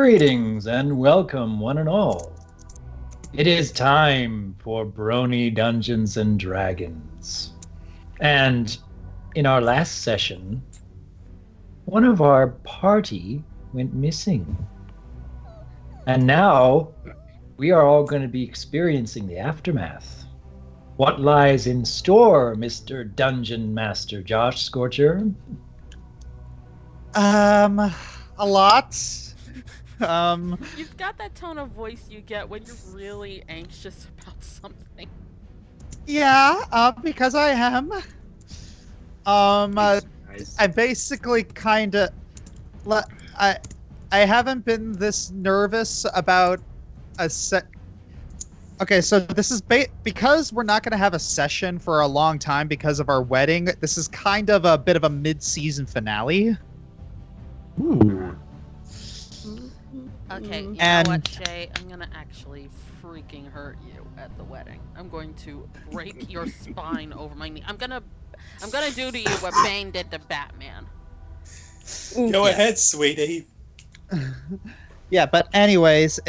Greetings and welcome, one and all. It is time for Brony Dungeons and Dragons. And in our last session, one of our party went missing. And now we are all going to be experiencing the aftermath. What lies in store, Mr. Dungeon Master Josh Scorcher? A lot. You've got that tone of voice you get when you're really anxious about something. Yeah, because I am. Nice. I basically kind of, I haven't been this nervous about a set. Okay, so this is because we're not going to have a session for a long time because of our wedding. This is kind of a bit of a mid-season finale. Ooh. Okay, you And- know what, Shay? I'm gonna actually freaking hurt you at the wedding. I'm going to break your spine over my knee. I'm gonna do to you what Bane did to Batman. Go ahead, sweetie. Yeah, but anyways,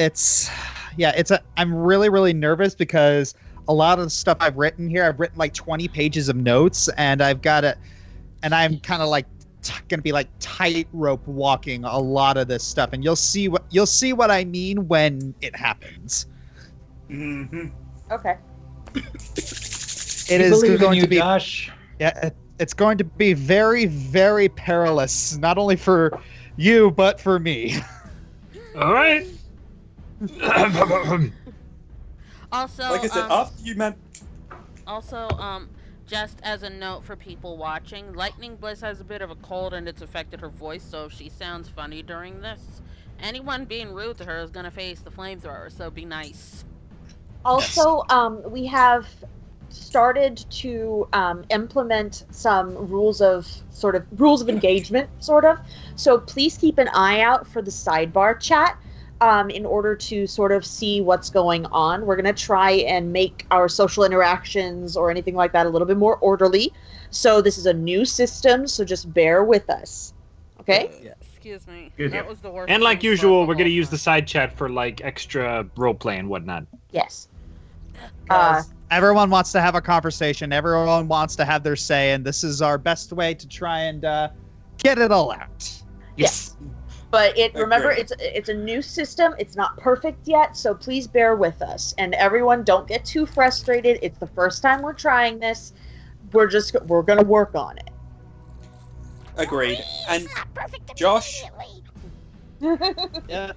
I'm really, really nervous because a lot of the stuff I've written here, I've written like 20 pages of notes, and I'm kind of like gonna be like tightrope walking a lot of this stuff, and you'll see what I mean when it happens. Mm-hmm. Okay. It is going to be, Josh. yeah, it's going to be very, very perilous, not only for you but for me. All right. Also, Like I said, after you man. Also, just as a note for people watching, Lightning Bliss has a bit of a cold and it's affected her voice, so if she sounds funny during this, anyone being rude to her is gonna face the flamethrower, so be nice. Also, we have started to implement some rules of engagement, sort of. So please keep an eye out for the sidebar chat in order to sort of see what's going on. We're going to try and make our social interactions or anything like that a little bit more orderly. So this is a new system, so just bear with us. Okay? Yeah. Excuse me. Good. That was the worst. And like thing usual, for we're gonna whole use the time. side chat for like extra roleplay and whatnot. Yes. Everyone wants to have a conversation. Everyone wants to have their say, and this is our best way to try and get it all out. Yes. But remember, it's a new system. It's not perfect yet, so please bear with us. And everyone, don't get too frustrated. It's the first time we're trying this. We're going to work on it. Agreed. And Josh, Yeah.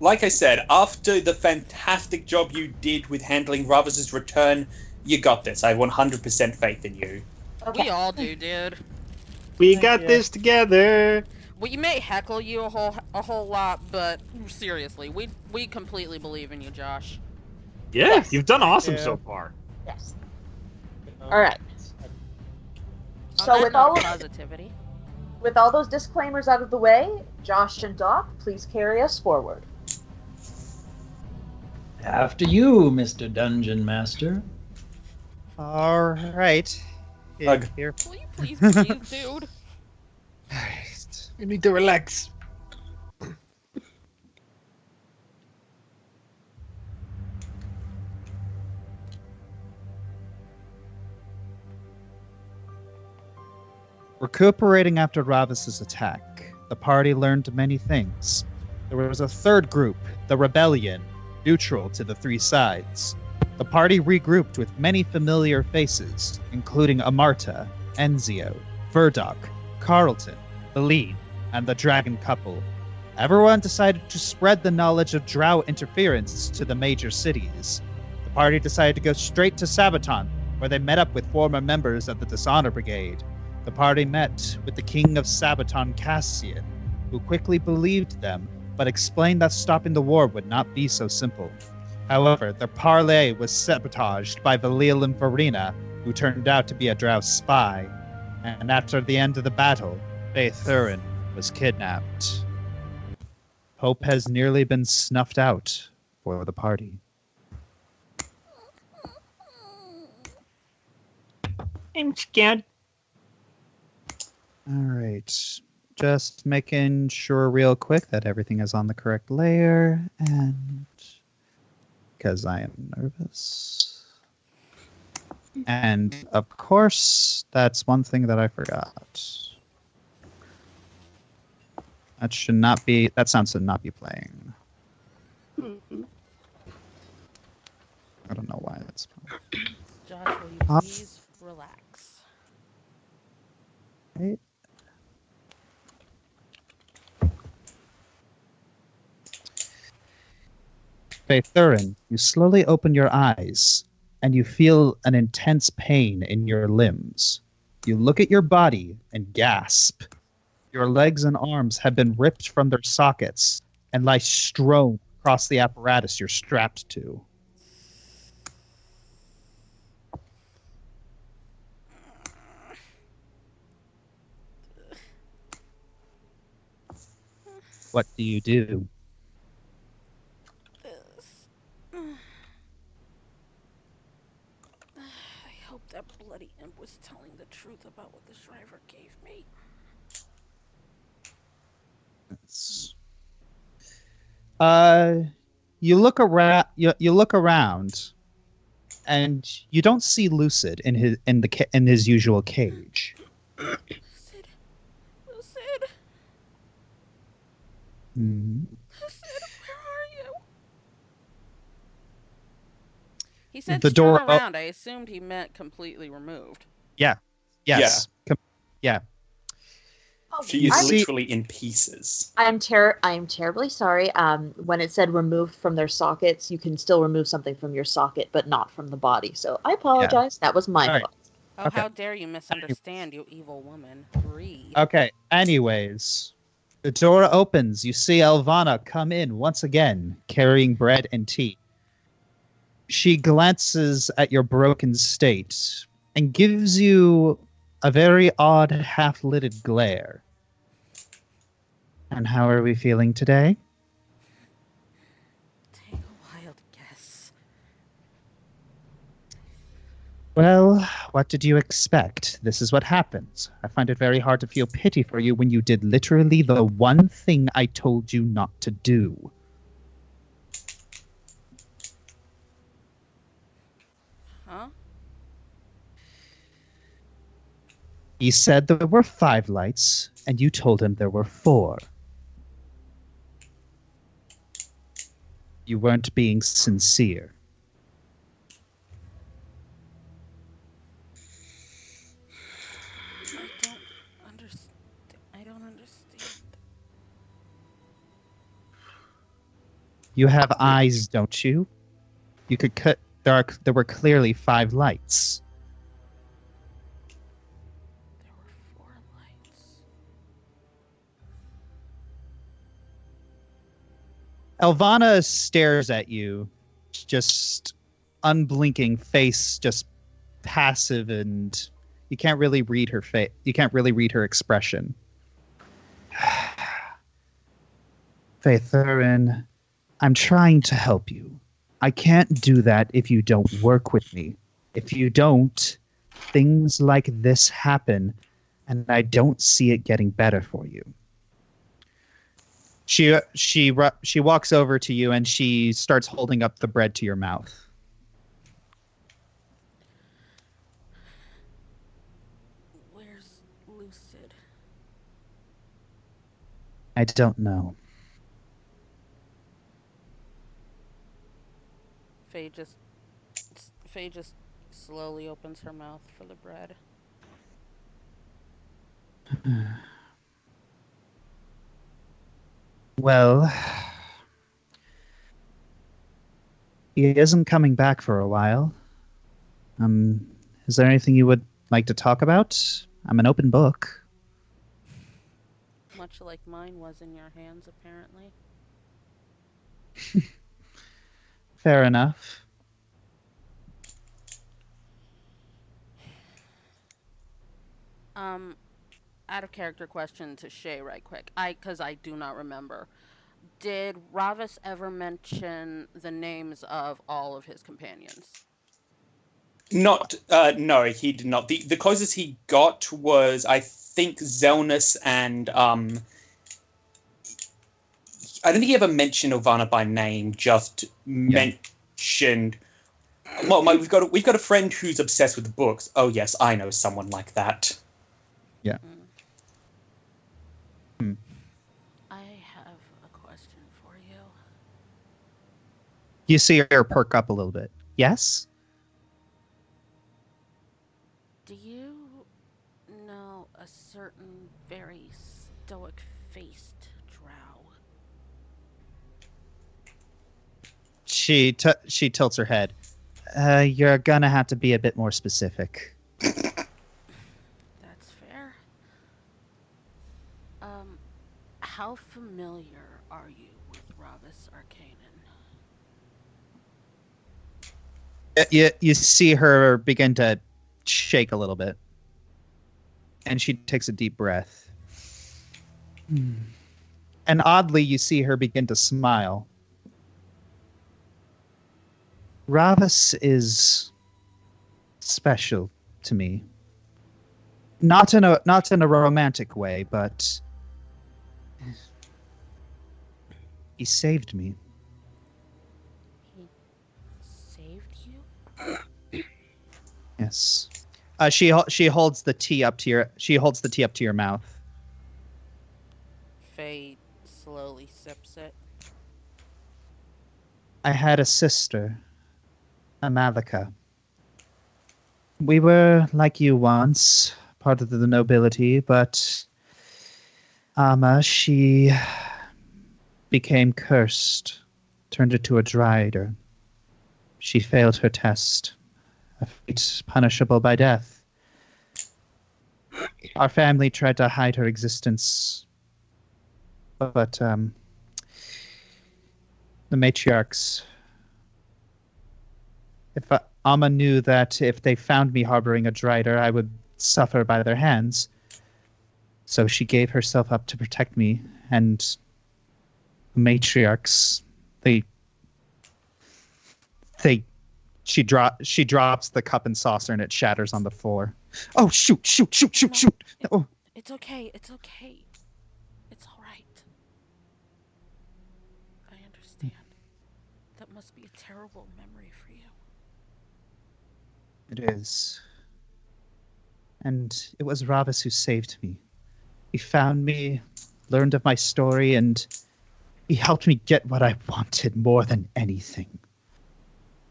like I said, after the fantastic job you did with handling Raviz's return, you got this. I have 100% faith in you. Okay. We all do, dude. We Thank got you. this together. We may heckle you a whole lot, but seriously, we completely believe in you, Josh. Yeah, Yes. you've done awesome Yeah. so far. Yes. All right. On So that with note all of of positivity, With all those disclaimers out of the way, Josh and Doc, please carry us forward. After you, Mr. Dungeon Master. All right. Hug. Here. will you please breathe, dude? You need to relax. Recuperating after Ravis's attack, the party learned many things. There was a third group, the Rebellion, neutral to the three sides. The party regrouped with many familiar faces, including Amarta, Enzio, Verdok, Carlton, Beline, and the Dragon Couple. Everyone decided to spread the knowledge of Drow interference to the major cities. The party decided to go straight to Sabaton, where they met up with former members of the Dishonor Brigade. The party met with the king of Sabaton, Cassian, who quickly believed them, but explained that stopping the war would not be so simple. However, their parley was sabotaged by Valil and Farina, who turned out to be a Drow spy, and after the end of the battle, Faethurin was kidnapped. Hope has nearly been snuffed out for the party. I'm scared. All right. Just making sure real quick that everything is on the correct layer, and because I am nervous. And of course, that's one thing that I forgot. That should not be, that sounds to not be playing. I don't know why that's playing. Josh, will you please relax? Right. Faethurin, you slowly open your eyes, and you feel an intense pain in your limbs. You look at your body and gasp. Your legs and arms have been ripped from their sockets and lie strewn across the apparatus you're strapped to. What do you do? I hope that bloody imp was telling the truth about what the Shriver gave me. You look around. You look around, and you don't see Lucid in his usual cage. Lucid. Mm-hmm. Lucid, where are you? He said The door- turn around. I assumed he meant completely removed. Yes. Yeah. Oh, She is I'm, literally in pieces. I am terribly sorry. When it said removed from their sockets, you can still remove something from your socket, but not from the body. So I apologize. That was my All right. fault. Oh, Okay. how dare you misunderstand, you evil woman. Breathe. Okay. Anyways, the door opens. You see Elvana come in once again, carrying bread and tea. She glances at your broken state and gives you a very odd half-lidded glare. And how are we feeling today? Take a wild guess. Well, what did you expect? This is what happens. I find it very hard to feel pity for you when you did literally the one thing I told you not to do. Huh? He said there were 5 lights, and you told him there were 4. You weren't being sincere. I don't understand. You have eyes, don't you? You could cut. There were clearly 5 lights. There were 4 lights. Elvana stares at you, just unblinking face, just passive, and you can't really read her face. You can't really read her expression. Faethurin, I'm trying to help you. I can't do that if you don't work with me. If you don't, things like this happen, and I don't see it getting better for you. She walks over to you and she starts holding up the bread to your mouth. Where's Lucid? I don't know. Faye just slowly opens her mouth for the bread. Well, he isn't coming back for a while. Is there anything you would like to talk about? I'm an open book. Much like mine was in your hands, apparently. Fair enough. Out of character question to Shay right quick. Because I do not remember. Did Ravis ever mention the names of all of his companions? No, he did not. The closest he got was, I think Zelnus and I don't think he ever mentioned Ovana by name. Just mentioned. Well, we've got a friend who's obsessed with books. Oh yes, I know someone like that. Yeah. I have a question for you. You see her perk up a little bit. Yes? Do you know a certain very stoic-faced drow? She tilts her head. You're gonna have to be a bit more specific. That's fair. How familiar are you with Ravis Arcanan? You see her begin to shake a little bit. And she takes a deep breath. And oddly, you see her begin to smile. Ravis is special to me. Not in a romantic way, but he saved me. He saved you? Yes. She holds the tea up to your mouth. Faye slowly sips it. I had a sister, Amalika. We were like you once, part of the nobility, but she became cursed, turned into a drider. She failed her test, a fate punishable by death. Our family tried to hide her existence, but the matriarchs, if Amma knew that if they found me harboring a drider, I would suffer by their hands. So she gave herself up to protect me, and the matriarchs, she drops the cup and saucer and it shatters on the floor. Oh, shoot. Oh. It's okay. It's okay. It's all right. I understand. That must be a terrible memory for you. It is. And it was Ravis who saved me. He found me, learned of my story, and he helped me get what I wanted more than anything.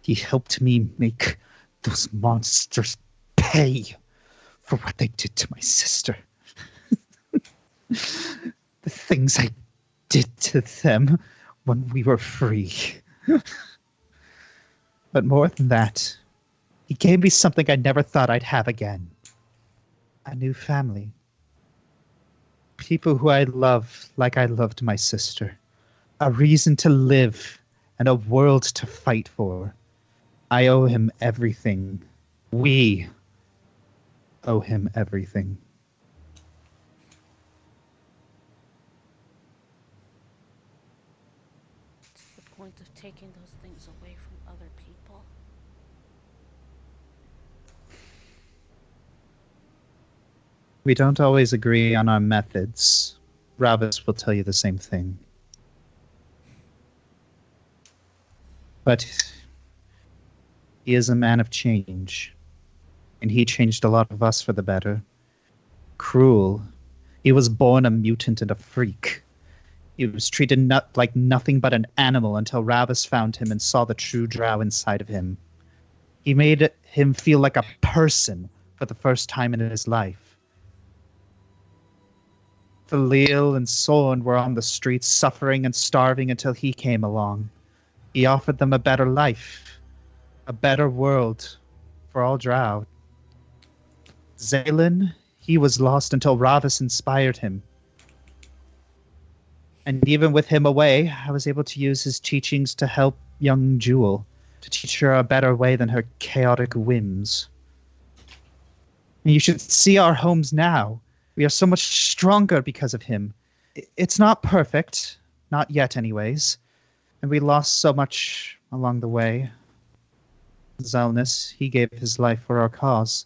He helped me make those monsters pay for what they did to my sister. The things I did to them when we were free. But more than that, he gave me something I never thought I'd have again. A new family. People who I love like I loved my sister. A reason to live and a world to fight for. I owe him everything. We owe him everything. What's the point of taking those things away from other people? We don't always agree on our methods. Ravis will tell you the same thing. But he is a man of change. And he changed a lot of us for the better. Cruel. He was born a mutant and a freak. He was treated like nothing but an animal until Ravis found him and saw the true drow inside of him. He made him feel like a person for the first time in his life. Thalil and Sorn were on the streets suffering and starving until he came along. He offered them a better life, a better world for all drow. Zaylin, he was lost until Ravis inspired him. And even with him away, I was able to use his teachings to help young Jewel, to teach her a better way than her chaotic whims. And you should see our homes now. We are so much stronger because of him. It's not perfect, not yet anyways. And we lost so much along the way. Zelnus, he gave his life for our cause.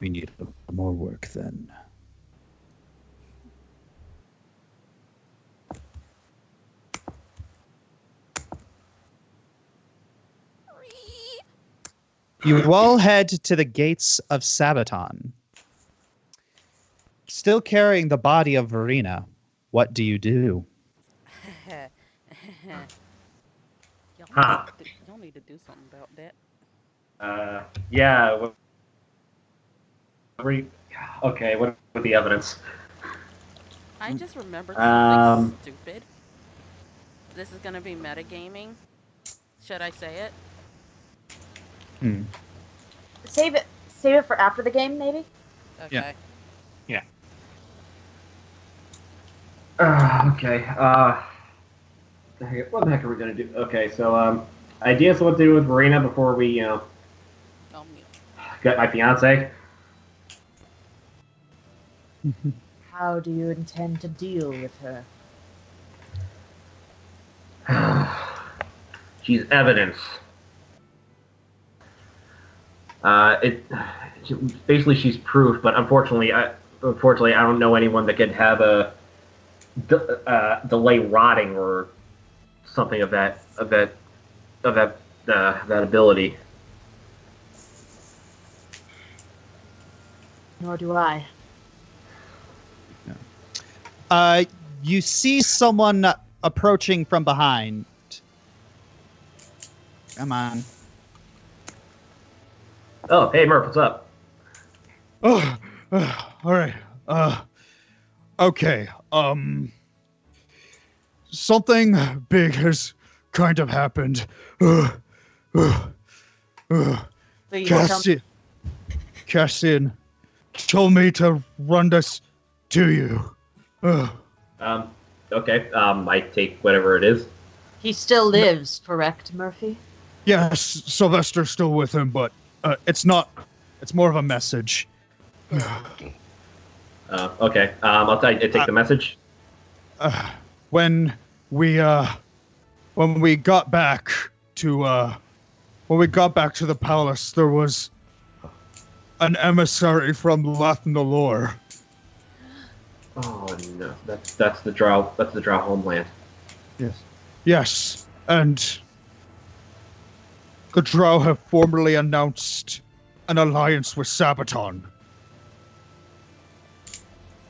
We need more work then. You all head to the gates of Sabaton. Still carrying the body of Verena, what do you do? Y'all need to do something about that. Yeah. Okay, what with the evidence? I just remembered something stupid. This is gonna be metagaming. Should I say it? Save it for after the game, maybe. Okay. Yeah. Okay. What the heck are we gonna do? Okay, so ideas what to do with Verena before we, Oh, get my fiance. How do you intend to deal with her? She's evidence. Basically she's proof, but unfortunately, I don't know anyone that could have a delay rotting or something of that ability. Nor do I. You see someone approaching from behind. Come on. Oh, hey Murph, what's up? Oh, all right. Okay. Something big has kind of happened. Cassian told me to run this to you. Okay. I take whatever it is. He still lives, correct, Murphy? Yes, Sylvester's still with him, but it's not. It's more of a message. Okay. I'll take the message. When we got back to the palace, there was an emissary from Lathnalor. Oh no, that's the Drow. That's the Drow homeland. Yes, and the Drow have formally announced an alliance with Sabaton.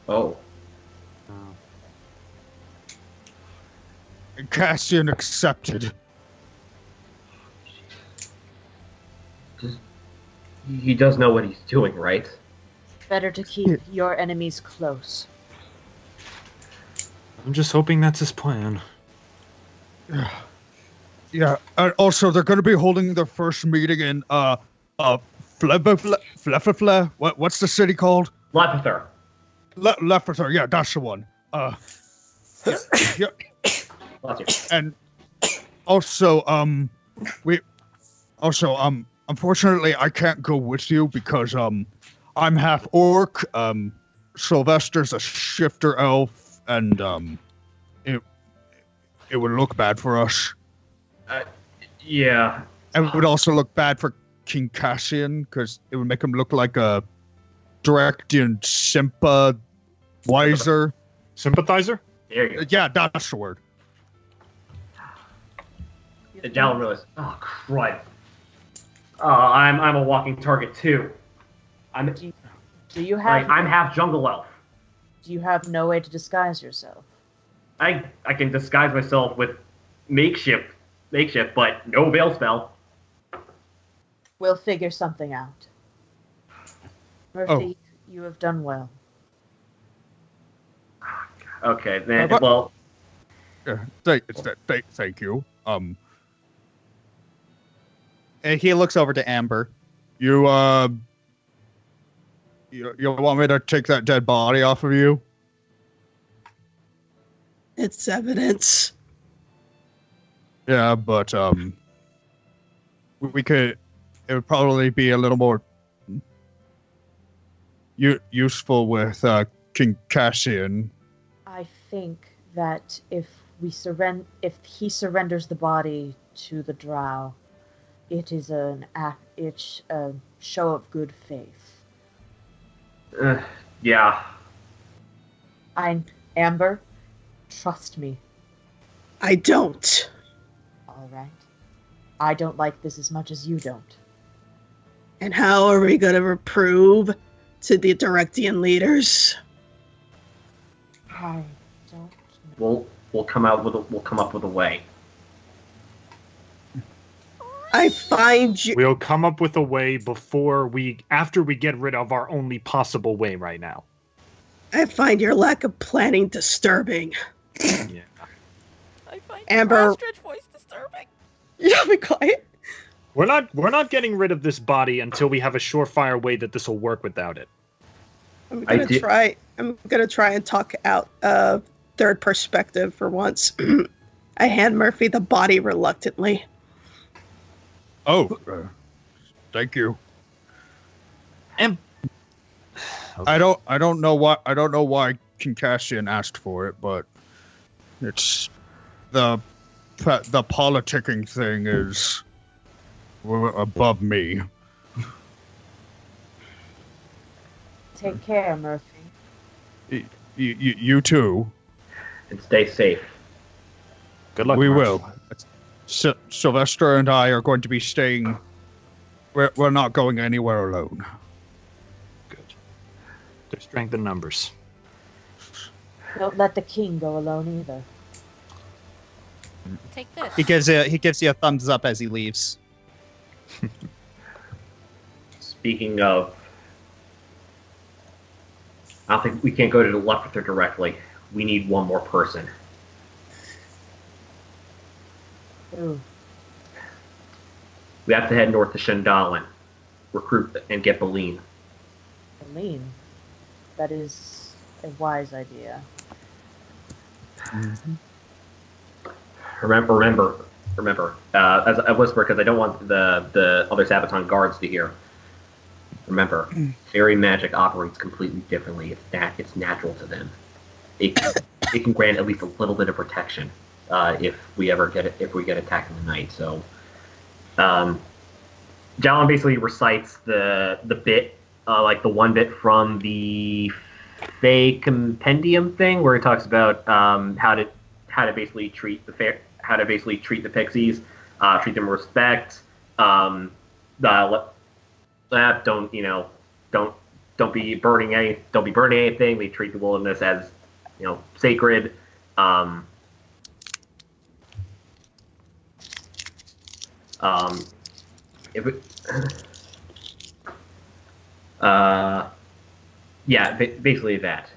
Oh. And Cassian accepted. He does know what he's doing, right? Better to keep your enemies close. I'm just hoping that's his plan. Yeah, and also they're going to be holding their first meeting in Fleflefle. What's the city called? Lepether. Lepether. Yeah, that's the one. Yeah. And also, unfortunately, I can't go with you because I'm half orc. Sylvester's a shifter elf, and it would look bad for us. Yeah. And it would also look bad for King Cassian because it would make him look like a Directian sympathizer. Sympathizer? There you go. Yeah, that's the word. Now I realize. Oh crud. I'm a walking target too. Do you have? I'm half jungle elf. Do you have no way to disguise yourself? I can disguise myself with makeshift, but no veil spell. We'll figure something out. Murphy, you have done well. Okay, then. Well. Thank you. And he looks over to Amber. You want me to take that dead body off of you? It's evidence. Yeah, but we could. It would probably be a little more useful with King Cassian. I think that if he surrenders the body to the Drow, It is an act. It's a show of good faith. Yeah. Amber, trust me. I don't. All right. I don't like this as much as you don't. And how are we going to prove to the Directian leaders? I don't. We'll come up with a way. I find you. We'll come up with a way after we get rid of our only possible way right now. I find your lack of planning disturbing. Yeah. I find Amber- your ostrich voice disturbing. Yeah, be quiet. We're not getting rid of this body until we have a surefire way that this will work without it. I'm gonna try and talk out third perspective for once. I hand Murphy the body reluctantly. Oh, thank you. And I don't know why Kincassian asked for it, but it's the politicking thing is above me. Take care, Murphy. You too. And stay safe. Good luck. We Marsh. will. Sylvester and I are going to be staying. We're not going anywhere alone. Good. There's strength in numbers. Don't let the king go alone either. Take this. He gives you a thumbs up as he leaves. Speaking of, I don't think we can't go to the Lefter directly. We need one more person. Ooh. We have to head north to Shandalin, recruit and get Baleen. Eileen. That is a wise idea. Mm-hmm. Remember. As I whisper, because I don't want the other Sabaton guards to hear. Remember, fairy magic operates completely differently. It's natural to them. It can grant at least a little bit of protection if we get attacked in the night. So, Jalon basically recites the bit, like the one bit from the Fae Compendium thing, where he talks about how to basically treat the pixies, treat them with respect. Don't be burning anything. We treat the wilderness as sacred. Basically that.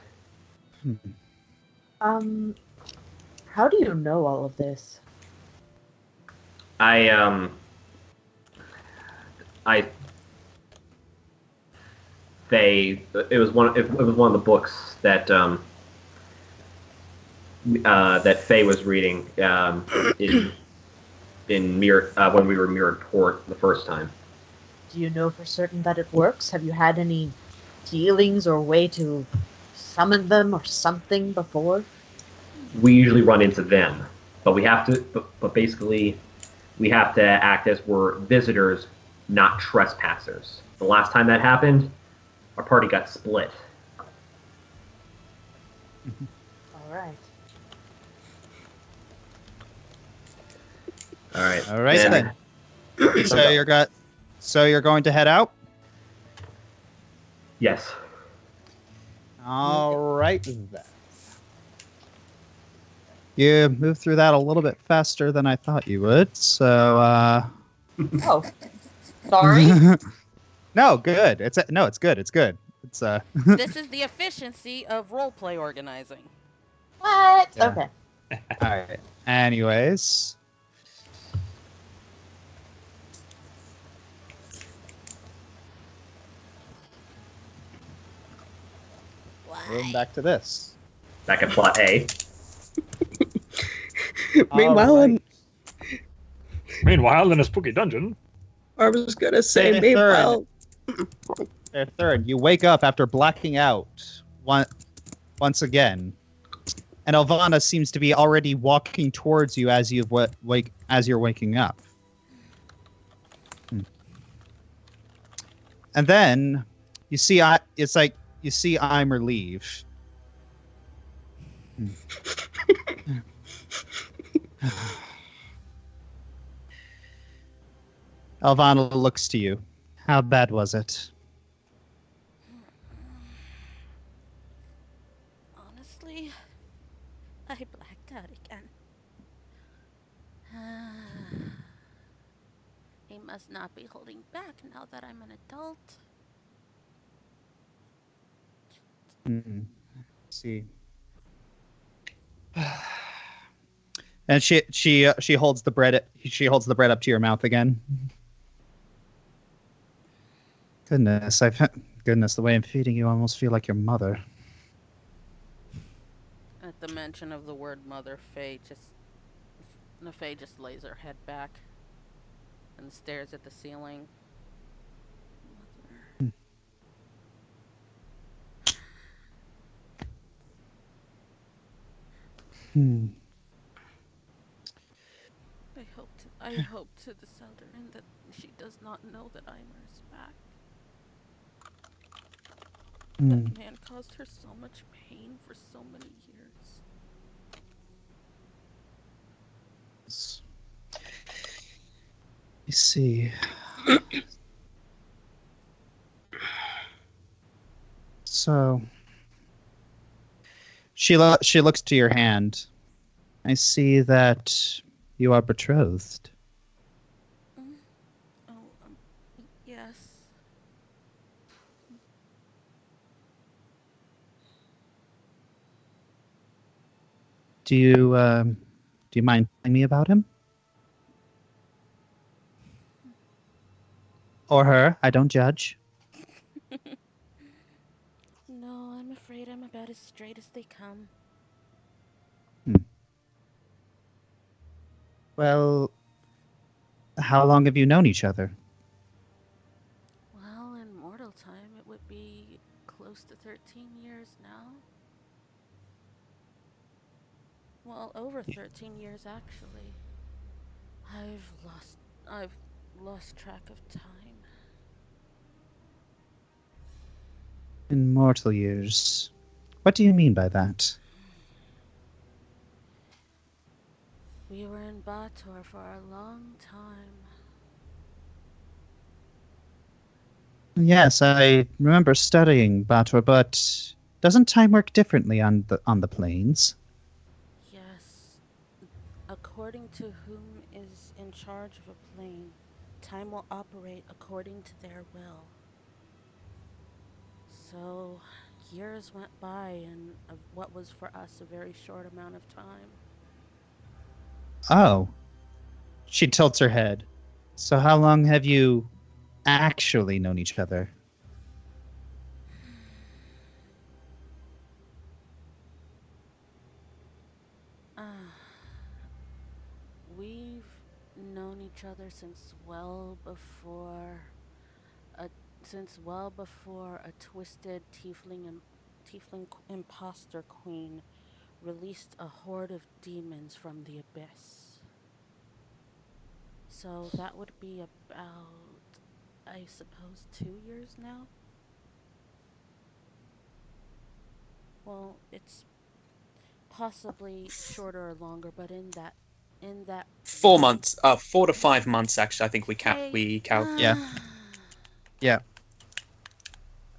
How do you know all of this? It was one of the books that that Faye was reading in when we were mirrored port the first time. Do you know for certain that it works? Have you had any dealings or way to summon them or something before? We usually run into them, but we have to. But basically, we have to act as we're visitors, not trespassers. The last time that happened, our party got split. All right. All right then. So you're going to head out? Yes. All right then. You moved through that a little bit faster than I thought you would. So Oh, sorry. No, good. It's good. It's good. It's This is the efficiency of roleplay organizing. What? Yeah. Okay. All right. Anyways, going back to this. Back at plot A. Meanwhile, All right. Meanwhile, in a spooky dungeon. I was gonna say, Hey, meanwhile, Third, you wake up after blacking out once again, and Elvana seems to be already walking towards you as you're waking up. And then you see, it's like you see Eimer leave. Elvana looks to you. How bad was it? Honestly, I blacked out again. He must not be holding back now that I'm an adult. See. And she holds the bread. She holds the bread up to your mouth again. Goodness, goodness, the way I'm feeding you, I almost feel like your mother. At the mention of the word mother, Faye just lays her head back and stares at the ceiling. I hope to the Seldarin that she does not know that Eimer is back. That man caused her so much pain for so many years. You see. So she looks to your hand. I see that you are betrothed. Yes. Do you mind telling me about him? Or her? I don't judge. No, I'm afraid I'm about as straight as they come. Well, how long have you known each other? Well, in mortal time, it would be close to 13 years now. Well, over 13 years, actually. I've lost track of time. In mortal years. What do you mean by that? We were in Bator for a long time. Yes, I remember studying Bator, but doesn't time work differently on the planes? Yes. According to whom is in charge of a plane, time will operate according to their will. So, years went by in what was for us a very short amount of time. Oh. She tilts her head. So how long have you actually known each other? We've known each other since well before a twisted tiefling imposter queen released a horde of demons from the abyss. So that would be about, I suppose, 2 years now? Well, it's possibly shorter or longer, but in that 4 months, 4 to 5 months actually. I think we count. Yeah.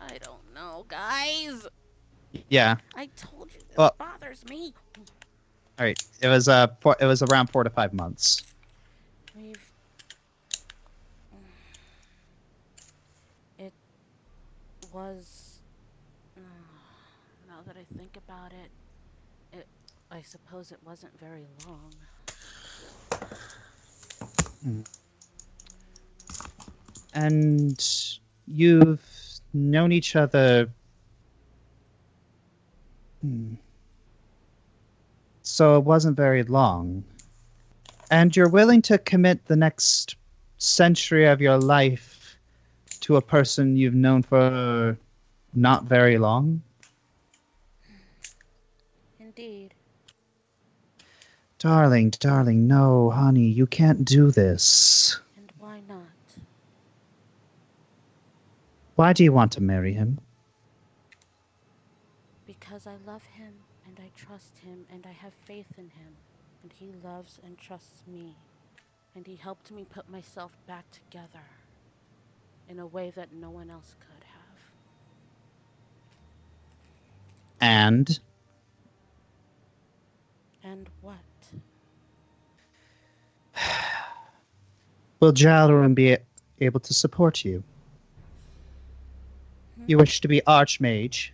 I don't know, guys. Yeah. I told you this bothers me. All right. It was around 4 to 5 months. It was. Now that I think about it, I suppose it wasn't very long. And you've known each other. So it wasn't very long. And you're willing to commit the next century of your life to a person you've known for not very long? Indeed. Darling, no, honey, you can't do this. And why not? Why do you want to marry him? Because I love him, and I trust him, and I have faith in him, and he loves and trusts me, and he helped me put myself back together in a way that no one else could have. And? And what? Will Jalorun be able to support you? You wish to be Archmage,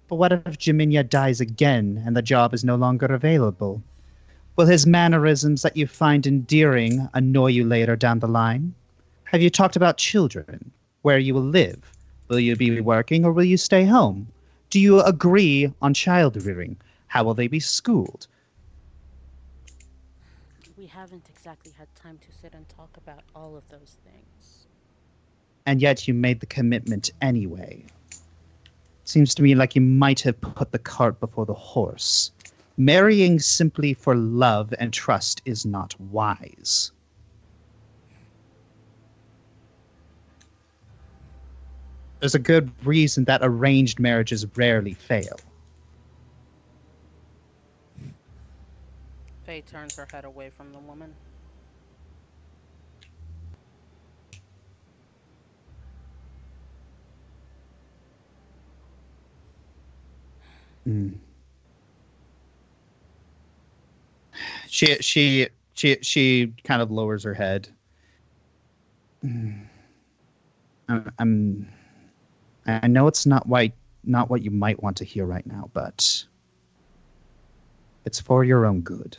but what if Jaminia dies again and the job is no longer available? Will his mannerisms that you find endearing annoy you later down the line? Have you talked about children? Where you will live? Will you be working or will you stay home? Do you agree on child rearing? How will they be schooled? We haven't exactly had time to sit and talk about all of those things. And yet you made the commitment anyway. Seems to me like you might have put the cart before the horse. Marrying simply for love and trust is not wise. There's a good reason that arranged marriages rarely fail. Faye turns her head away from the woman. She kind of lowers her head. I know it's not what you might want to hear right now, but it's for your own good.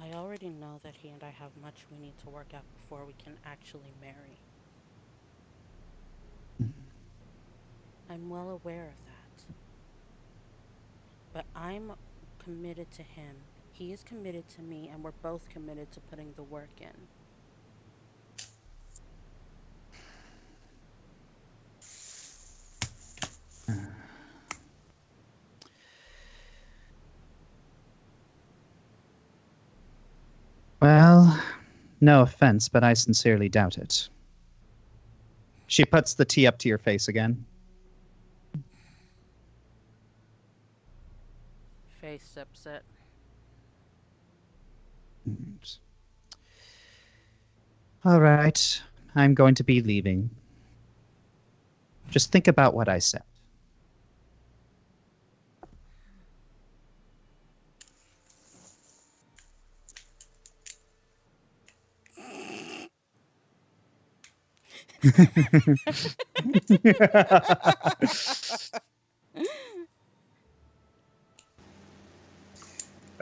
I already know that he and I have much we need to work out before we can actually marry. I'm well aware of that. But I'm committed to him. He is committed to me, and we're both committed to putting the work in. Well, no offense, but I sincerely doubt it. She puts the tea up to your face again. Faye sips it. All right, I'm going to be leaving. Just think about what I said.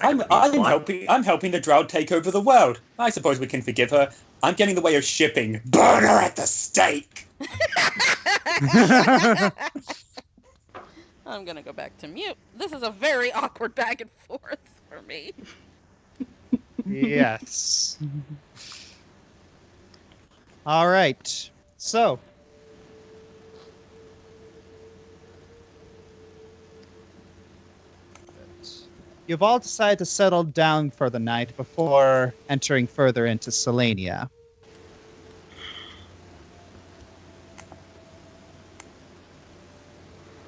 I'm helping the Drow take over the world. I suppose we can forgive her. I'm getting in the way of shipping. Burn her at the stake! I'm gonna go back to mute. This is a very awkward back and forth for me. Yes. All right. So, you've all decided to settle down for the night before entering further into Selenia.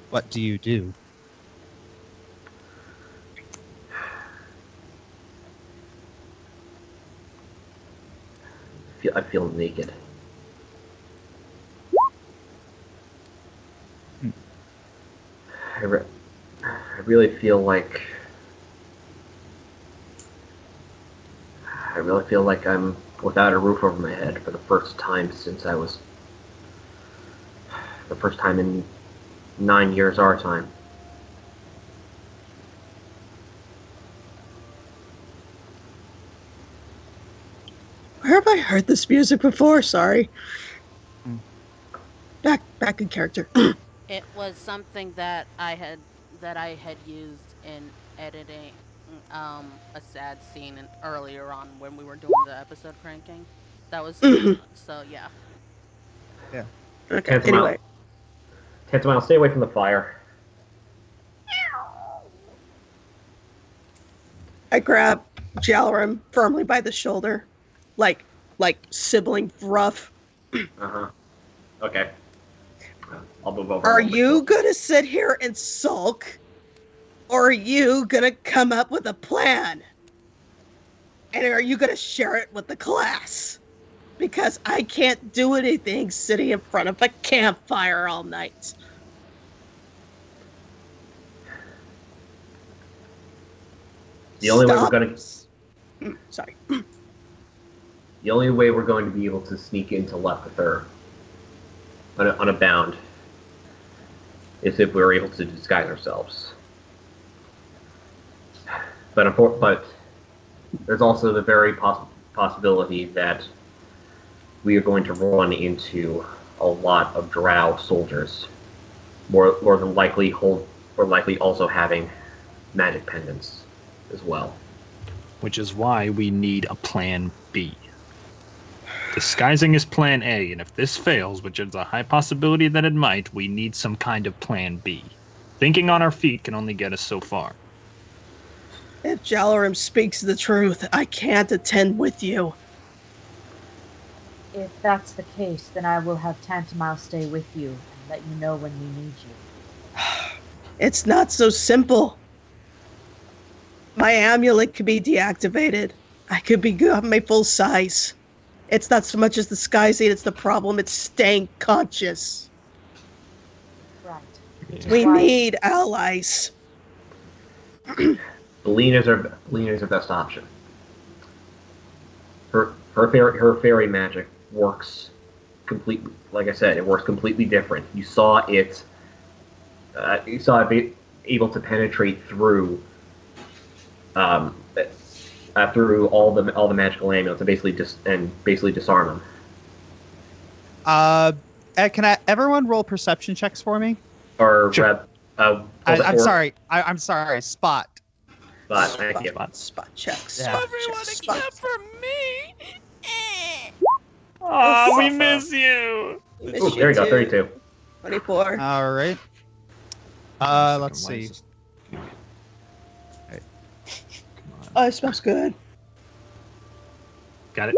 What do you do? I feel naked. I really feel like I'm without a roof over my head for the first time in 9 years our time. Where have I heard this music before? Sorry. Back in character. It was something that I had used in editing a sad scene earlier on when we were doing the episode cranking. That was so yeah. Yeah. Okay. Anyway. Tantamile, stay away from the fire. I grab Jalorun firmly by the shoulder, like sibling rough. Okay. I'll move over. Are you gonna sit here and sulk? Or are you gonna come up with a plan? And are you gonna share it with the class? Because I can't do anything sitting in front of a campfire all night. The only way we're gonna. Sorry. The only way we're going to be able to sneak into left with her on a bound is if we're able to disguise ourselves. But there's also the very possibility that we are going to run into a lot of drow soldiers, more than likely also having magic pendants as well. Which is why we need a plan B. Disguising is plan A, and if this fails, which is a high possibility that it might, we need some kind of plan B. Thinking on our feet can only get us so far. If Jalarim speaks the truth, I can't attend with you. If that's the case, then I will have Tantamile stay with you and let you know when we need you. It's not so simple. My amulet could be deactivated. I could be my full size. It's not so much as disguising, it's the problem, it's staying conscious. Right. We need allies. Belina is our best option. Her fairy magic works completely. Like I said, it works completely different. You saw it. Able to penetrate through. Through all the magical amulets and basically disarm them. Can everyone roll perception checks for me? Or sure. I'm sorry. I'm sorry. Spot. Thank you. Spot checks. Yeah. Everyone except for me. Oh, we miss you. Ooh, there you go. 32. 24. All right. Let's see. Oh, it smells good. Got it.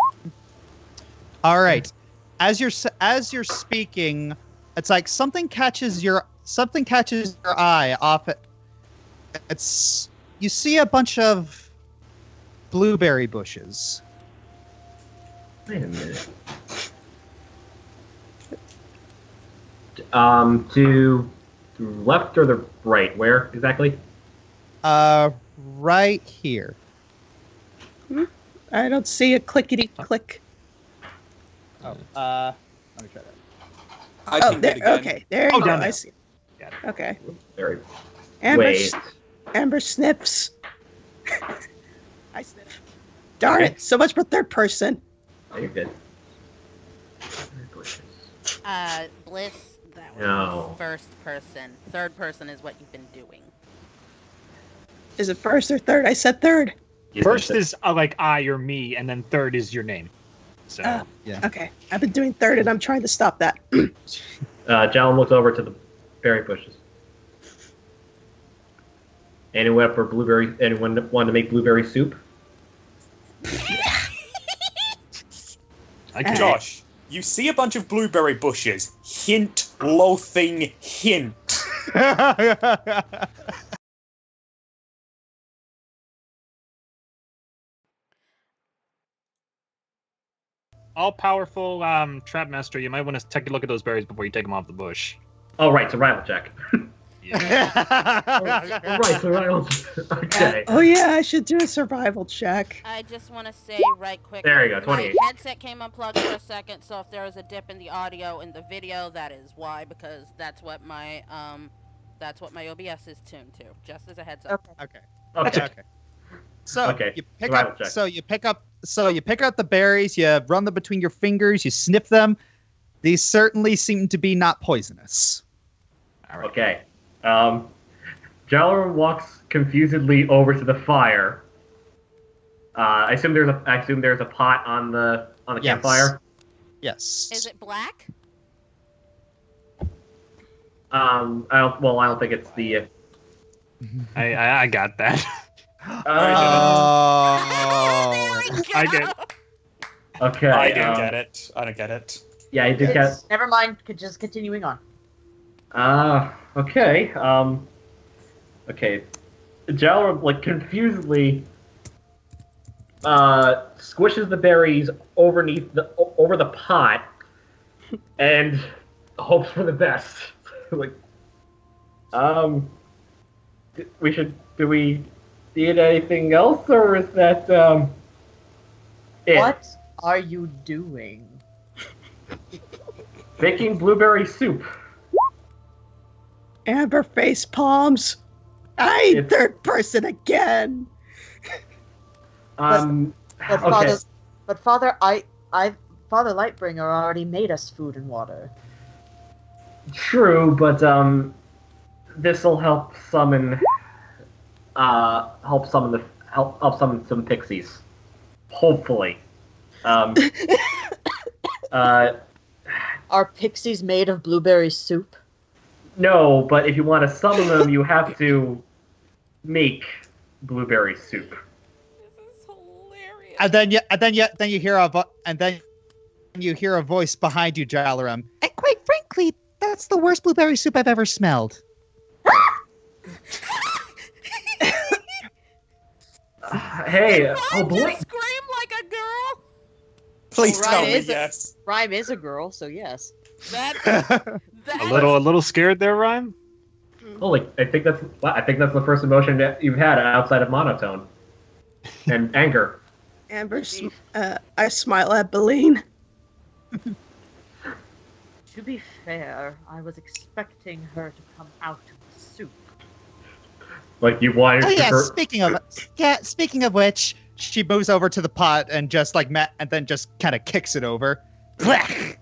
All right. As you're speaking, it's like something catches your eye off it. You see a bunch of blueberry bushes. Wait a minute. To the left or the right? Where exactly? Right here. I don't see a clickety click. Oh, let me try that. I think there. it again. Okay, there you go. down I there. see. Got it. Okay. Very. Amber sniffs. I sniff. Darn it! So much for third person. Oh, you're good. Bliss, that was No. first person. Third person is what you've been doing. Is it first or third? I said third. First is like I or me, and then third is your name. So Yeah. Okay, I've been doing third, and I'm trying to stop that. Jalen looks over to the berry bushes. Anyone for blueberry? Anyone want to make blueberry soup? I can. Josh, you see a bunch of blueberry bushes. Hint, loathing, hint. All-powerful trap master, you might want to take a look at those berries before you take them off the bush. Oh, right, survival check. Yeah. Right, survival check. Okay. Oh yeah, I should do a survival check. I just want to say right quick. There you go, My 28. headset came unplugged for a second, so if there is a dip in the audio in the video, that is why, because that's what my OBS is tuned to. Just as a heads up. Okay. Okay. So Okay, you pick survival up. check. So you pick up the berries. You run them between your fingers. You sniff them. These certainly seem to be not poisonous. All right. Okay. Jalarin walks confusedly over to the fire. I assume there's a pot on the Yes. campfire. Yes. Is it black? I don't think it's the. I got that. Oh. There we go. I did. Okay. I don't get it. I don't get it. Yeah, I did get. Never mind. Just continuing on. Okay. Okay. Jalra, like, confusedly squishes the berries over the pot and hopes for the best. Like, do we need anything else, or is that it? What are you doing? Making blueberry soup. Amber face palms. Third person again. Okay. But Father, Father Lightbringer already made us food and water. True, but this will help summon some pixies. Hopefully. Are pixies made of blueberry soup? No, but if you want to summon them, you have to make blueberry soup. This is hilarious. And then you hear a voice behind you, Jalaram. And quite frankly, that's the worst blueberry soup I've ever smelled. Hey, oh boy. Just scream like a girl. Please Well, tell Rhyme me is a- yes. Rhyme is a girl, so yes. That A little scared there, Rhyme? Holy, I think that's the first emotion that you've had outside of monotone and anger. Amber, I smile at Beline. To be fair, I was expecting her to come out of the soup. Like you wanted Oh to yeah, hurt. speaking of which, she moves over to the pot and just and then just kind of kicks it over. Blech!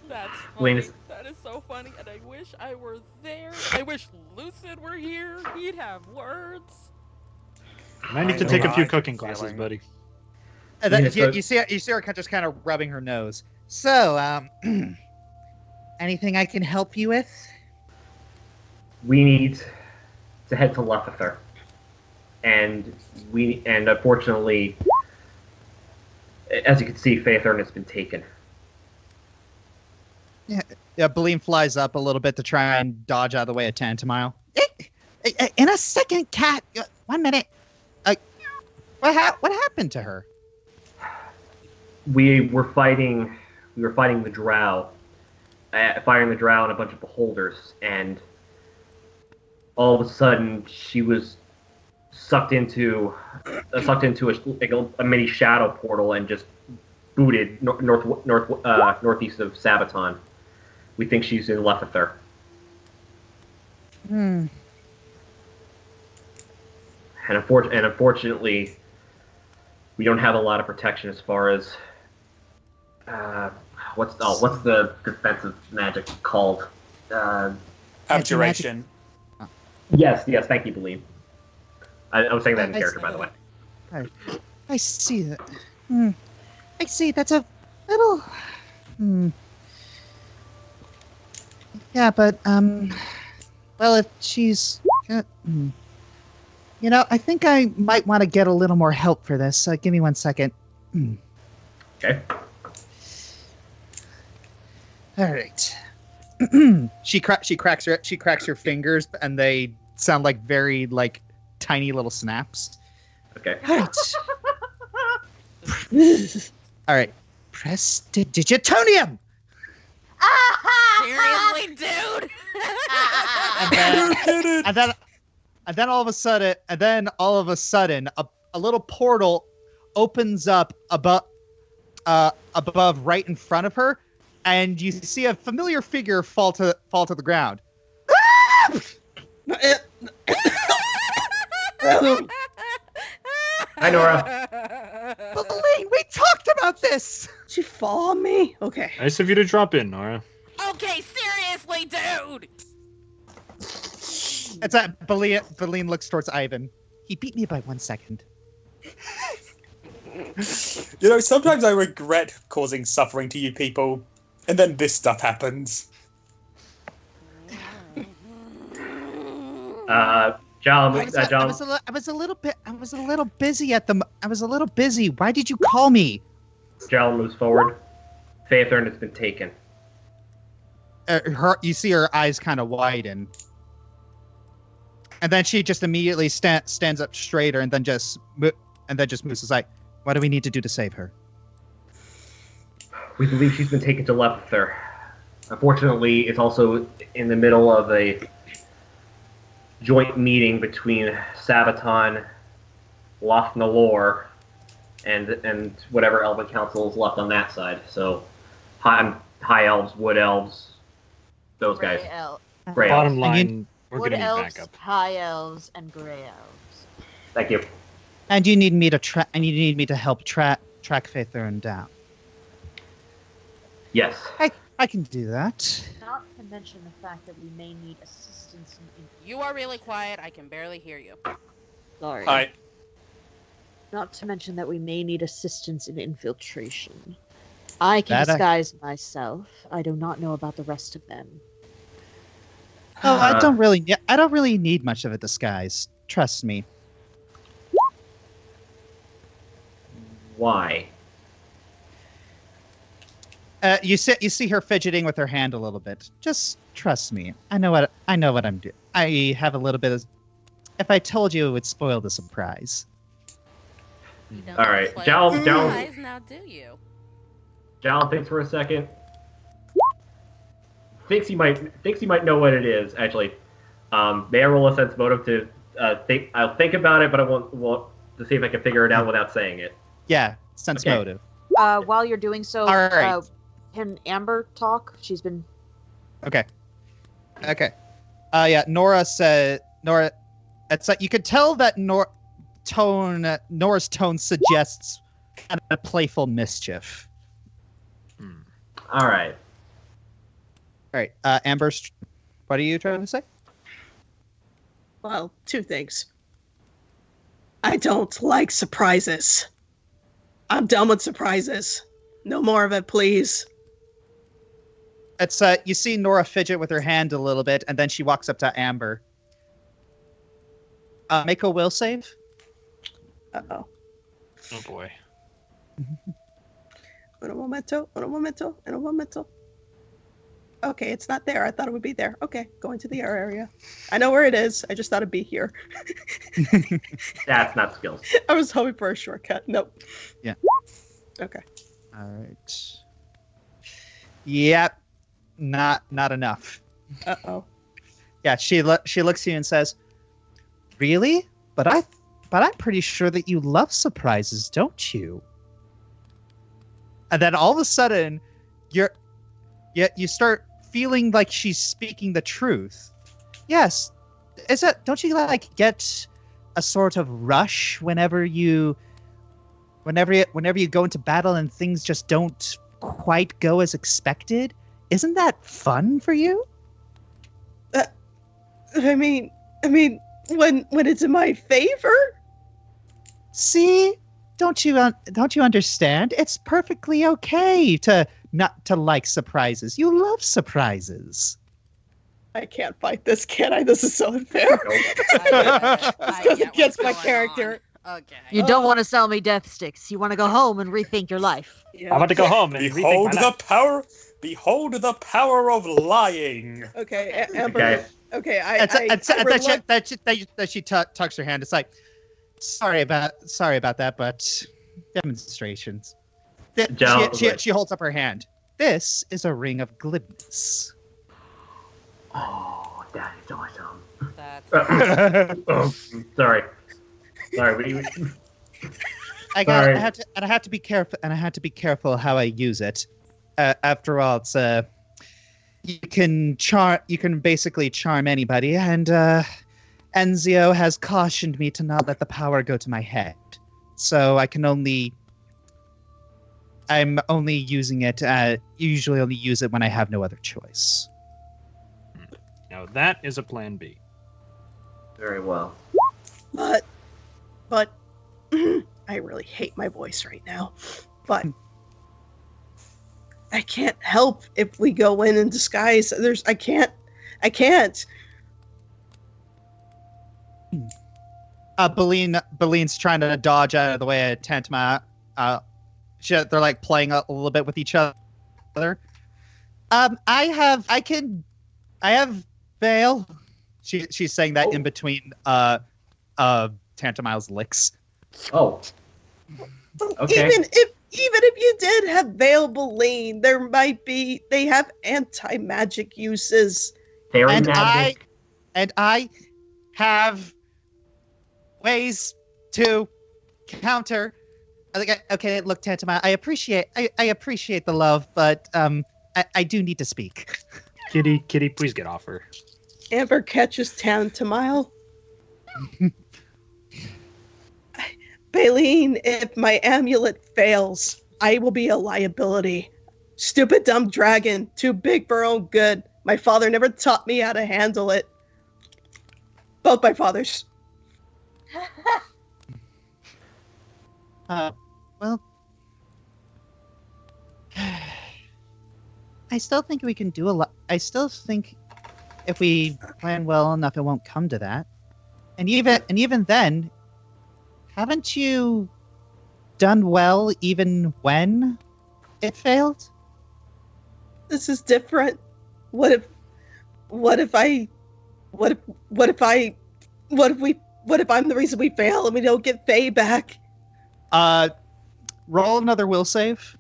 That's Wayne funny. is- That is so funny, and I wish I were there. I wish Lucid were here. He'd have words. I need to take a few cooking classes, buddy. And then Yeah, you see her just kind of rubbing her nose. So, anything I can help you with? We need to head to Lefether. And unfortunately, as you can see, Faethurin has been taken. Yeah, Beline flies up a little bit to try and dodge out of the way of Tantamile. In a second, Cat. 1 minute. What happened to her? We were fighting the drow, fighting the drow and a bunch of beholders, and all of a sudden she was sucked into a mini shadow portal and just booted northeast of Sabaton. We think she's in Lefether. Hmm. And unfortunately, we don't have a lot of protection as far as what's the defensive magic called? Abjuration. Yes, thank you, Beline. I was saying that in character, by the way. I see that. I see. That's a little. Yeah, but well, if she's, I think I might want to get a little more help for this. Give me 1 second. Okay. All right. She cracks her fingers, and they sound like very tiny little snaps. Okay. All right. All right. Press digitonium. Seriously, dude. And then all of a sudden, a little portal opens up above right in front of her, and you see a familiar figure fall to the ground. Hi, Nora. Beline, we talked about this. She fall on me? Okay. Nice of you to drop in, Nora. Okay, seriously, dude. It's that Beline looks towards Ivan. He beat me by 1 second. Sometimes I regret causing suffering to you people, and then this stuff happens. John. I was a little busy. Why did you call me? Jal moves forward. Faethurin has been taken. You see her eyes kind of widen. And then she just immediately stands up straighter and then just moves aside. What do we need to do to save her? We believe she's been taken to Lepether. Unfortunately, it's also in the middle of a joint meeting between Sabaton, Lothnalor, and whatever Elven Council is left on that side. So, high elves, wood elves, those guys. Gray Bottom elves. line, we're Wood getting elves, backup. high elves, and gray elves. Thank you. And you need me to help track Faethurin down. Yes. I can do that. Not to mention the fact that we may need assistance in. You are really quiet. I can barely hear you. Sorry. Hi. Not to mention that we may need assistance in infiltration. I can That I- disguise myself. I do not know about the rest of them. Oh, I don't really need much of a disguise. Trust me. Why? You see her fidgeting with her hand a little bit. Just trust me. I know what I'm doing. I have a little bit of. If I told you, it would spoil the surprise. You don't All right, display Jal- the Jal- surprise, now do you? Jal thinks for a second. Thinks he might know what it is. Actually, may I roll a sense motive to think? I'll think about it, but I won't to see if I can figure it out without saying it. Yeah, sense Okay. motive. While you're doing so, All right. can Amber talk? She's been. Okay. Yeah. Nora. It's like you could tell that Nora's tone suggests kind of playful mischief. All right. All right. Amber, what are you trying to say? Well, two things. I don't like surprises. I'm done with surprises. No more of it, please. It's you see Nora fidget with her hand a little bit, and then she walks up to Amber. Make a will save. Uh-oh. Oh boy. Un momento. Okay, it's not there. I thought it would be there. Okay, going to the air area. I know where it is. I just thought it'd be here. That's not skills. I was hoping for a shortcut. Nope. Yeah. Okay. All right. Yep. Not enough. Uh-oh. Yeah, she looks at you and says, "Really? But I'm pretty sure that you love surprises, don't you?" And then all of a sudden, you start feeling like she's speaking the truth. Yes. Don't you get a sort of rush whenever you go into battle and things just don't quite go as expected? Isn't that fun for you? I mean, when it's in my favor? See? Don't you understand? It's perfectly okay to not to like surprises. You love surprises. I can't fight this, can I? This is so unfair. I Goes get against what's my going character. on. Okay. You don't want to sell me death sticks. You want to go home and rethink your life. I'm about to go home and Behold rethink my the life. power! Behold the power of lying! Okay, Amber. Okay. Okay, That she tucks her hand. It's like, sorry about that, but demonstrations. She holds up her hand. This is a ring of glibness. Oh, that is awesome. That's Sorry. I have to be careful, and I have to be careful how I use it. After all, it's you can basically charm anybody, and Enzio has cautioned me to not let the power go to my head. So I'm only using it. Usually, only use it when I have no other choice. Now that is a plan B. Very well. But I really hate my voice right now. But I can't help if we go in disguise. I can't. Belene's trying to dodge out of the way of Tantama, they're like playing a little bit with each other. I have Vale. She's saying that in between Tantamile's licks. Oh. Okay. Even if you did have Vale they have anti-magic uses. Fairy And magic. I have ways to counter. Okay, look, Tantamile, I appreciate the love, but I do need to speak. Kitty, please get off her. Amber catches Tantamile. Baleen, if my amulet fails, I will be a liability. Stupid dumb dragon, too big for own good. My father never taught me how to handle it. Both my fathers. Well, I still think we can do a lot. I still think if we plan well enough, it won't come to that. And even then, haven't you done well even when it failed? This is different. What if I'm the reason we fail and we don't get Faye back? Roll another will save.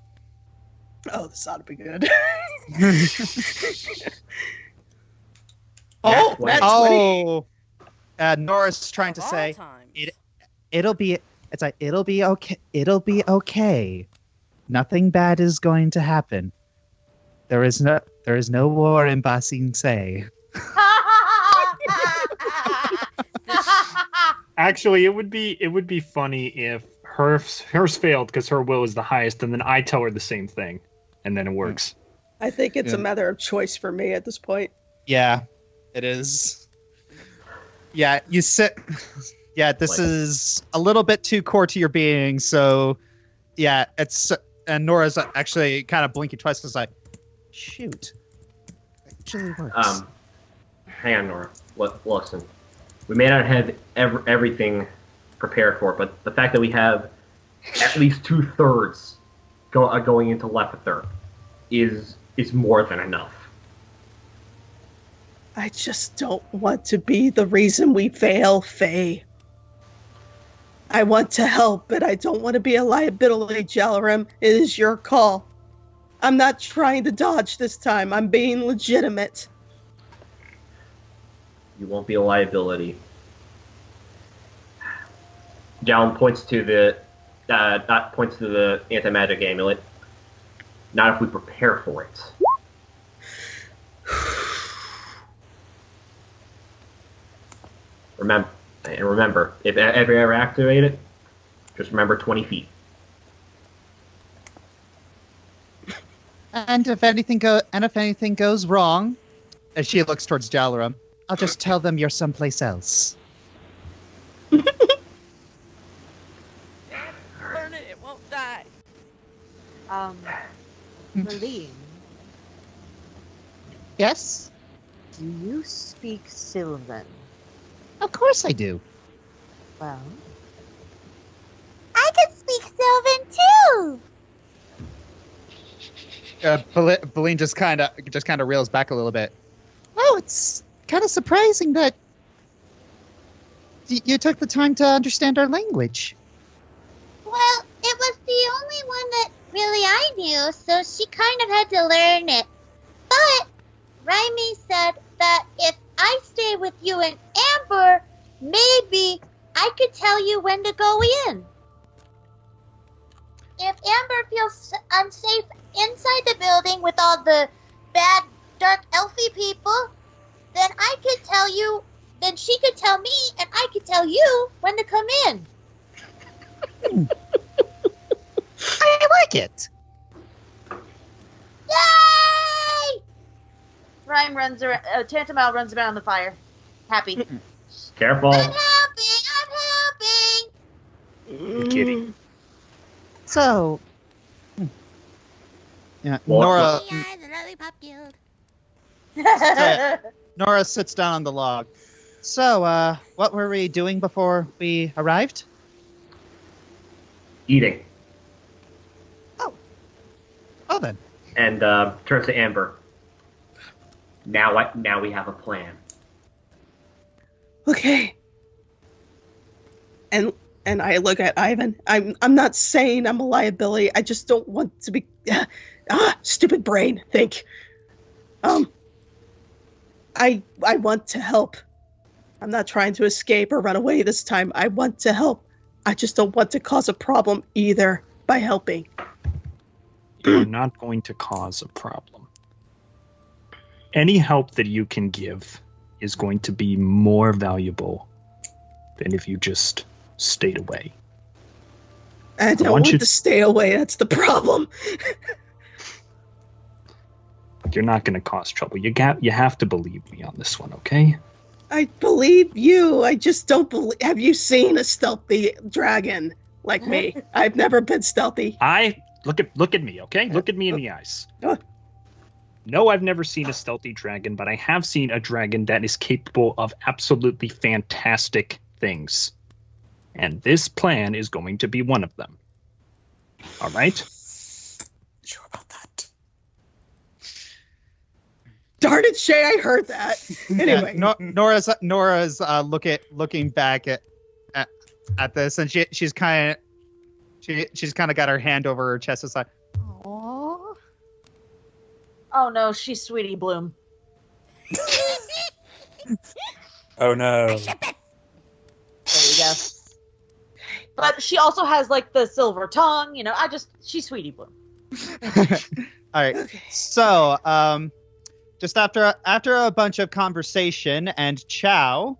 Oh, this ought to be good. Oh, that's Oh, Nora's trying to Of all say times. it'll be okay. It'll be okay. Nothing bad is going to happen. There is no war in Ba Sing Se. Actually, it would be funny if hers failed because her will is the highest, and then I tell her the same thing, and then it works. I think it's Yeah. a matter of choice for me at this point. Yeah, it is. Yeah, you sit. Yeah, this is a little bit too core to your being. So, yeah, it's and Nora's actually kind of blinking twice. It's like, shoot, it actually works. Hang on, Nora. Listen, we may not have everything prepared for it, but the fact that we have at least 2/3 going into Lepether is more than enough. I just don't want to be the reason we fail, Faye. I want to help, but I don't want to be a liability, Jalarim. It is your call. I'm not trying to dodge this time. I'm being legitimate. You won't be a liability. Jalen points to the anti-magic amulet. Not if we prepare for it. Remember, if ever activate it, just remember 20 feet. And if anything goes wrong, as she looks towards Jalaram, I'll just tell them you're someplace else. Burn it, it won't die. Maline, Yes, do you speak Sylvan? of course I do. Well, I can speak Sylvan too. Beline just kind of reels back a little bit. Oh, it's kind of surprising that you took the time to understand our language. Well, it was the only one that really I knew, so she kind of had to learn it. But Raimi said that if I stay with you and Amber, maybe I could tell you when to go in. If Amber feels unsafe inside the building with all the bad, dark, elfy people, then I could tell you, then she could tell me, and I could tell you when to come in. I like it. Yay! Tantamile runs around the fire. Happy. Careful. I'm helping! Kitty. So, yeah, What- We are the Lollipop Guild. Nora sits down on the log. So, what were we doing before we arrived? Eating. Oh, then. And turns to Amber. Now we have a plan. Okay. And I look at Ivan. I'm not saying I'm a liability. I just don't want to be. Stupid brain. Think. I want to help. I'm not trying to escape or run away this time. I want to help. I just don't want to cause a problem either by helping. You're not going to cause a problem. Any help that you can give is going to be more valuable than if you just stayed away. I don't want to stay away. That's the problem. You're not going to cause trouble. You have to believe me on this one, okay? I believe you. I just don't believe. Have you seen a stealthy dragon like me? I've never been stealthy. Look at me, okay? Look at me in the eyes. No, I've never seen a stealthy dragon, but I have seen a dragon that is capable of absolutely fantastic things. And this plan is going to be one of them. All right? Sure about that. Darn it, Shay, I heard that. Anyway. Yeah, Nora's looking back at this, and she's kind of got her hand over her chest. It's like, Aww. Oh no, she's Sweetie Bloom. Oh no. There you go. But she also has like the silver tongue, she's Sweetie Bloom. all right. Okay. So, just after a bunch of conversation and chow,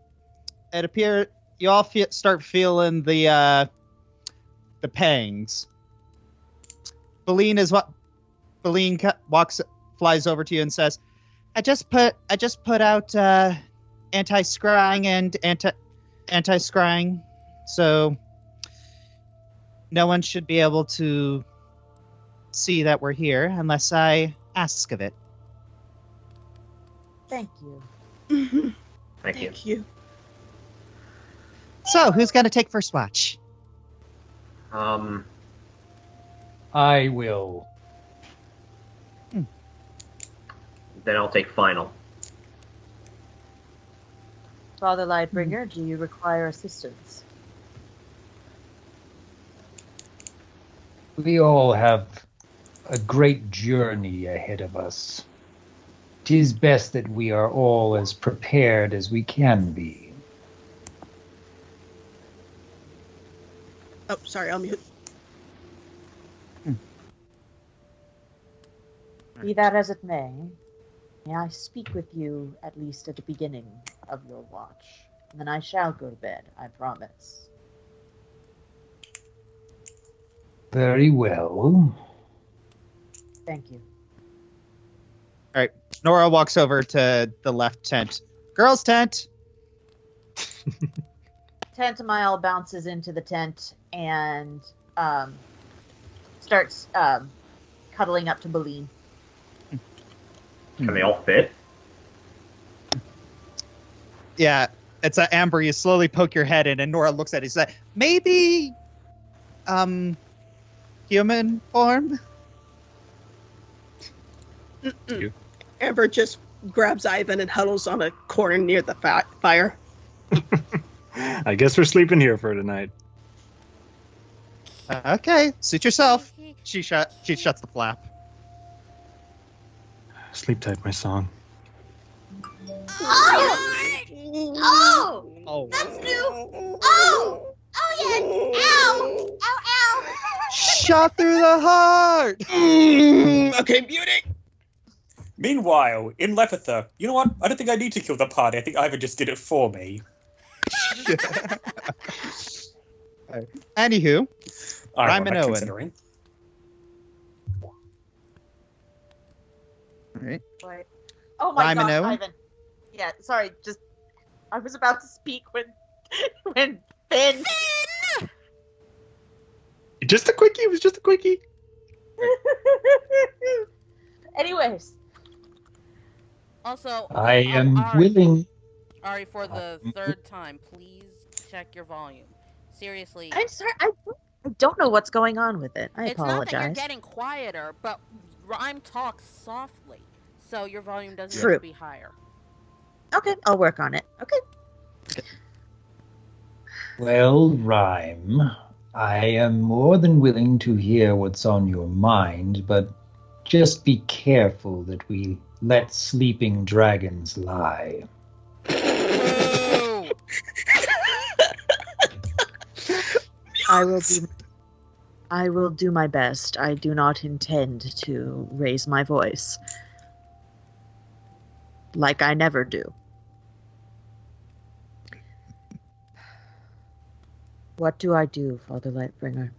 it appears you all start feeling the pangs. Beline flies over to you and says, "I just put out anti-scrying and anti-scrying, so no one should be able to see that we're here unless I ask of it." Thank you. Mm-hmm. Thank you. So, who's gonna take first watch? I will. Then I'll take final. Father Lightbringer, do you require assistance? We all have a great journey ahead of us. 'Tis best that we are all as prepared as we can be. Oh, sorry, I'll mute. Be that as it may I speak with you at least at the beginning of your watch. And then I shall go to bed, I promise. Very well. Thank you. All right. Nora walks over to the left tent. Girls' tent. Tantamile bounces into the tent and starts cuddling up to Beline. Can they all fit? Yeah, it's Amber. You slowly poke your head in, and Nora looks at it and says, "Maybe, human form." Amber just grabs Ivan and huddles on a corner near the fire. I guess we're sleeping here for tonight. Okay, suit yourself. She shuts the flap. Sleep tight, my song. Oh! That's new! Oh! Oh, yes! Ow! Ow, ow! Shot through the heart! Okay, beauty! Meanwhile, in Lepitha, you know what? I don't think I need to kill the party. I think Ivan just did it for me. Anywho, I'm and Owen. considering. Right. Right. Oh my Rhyme and gosh, Owen? Ivan. Yeah, sorry, I was about to speak when Finn. Just a quickie. It was just a quickie. Anyways. Also, I am Ari, willing. Ari, for the third time, please check your volume. Seriously. I'm sorry, I don't know what's going on with it. I It's not that you're apologize. getting quieter, but Rhyme talks softly, so your volume doesn't True. have to be higher. Okay, I'll work on it. Okay. Well, Rhyme, I am more than willing to hear what's on your mind, but just be careful that we let sleeping dragons lie. Boo! I will do my best. I do not intend to raise my voice. Like I never do. What do I do, Father Lightbringer?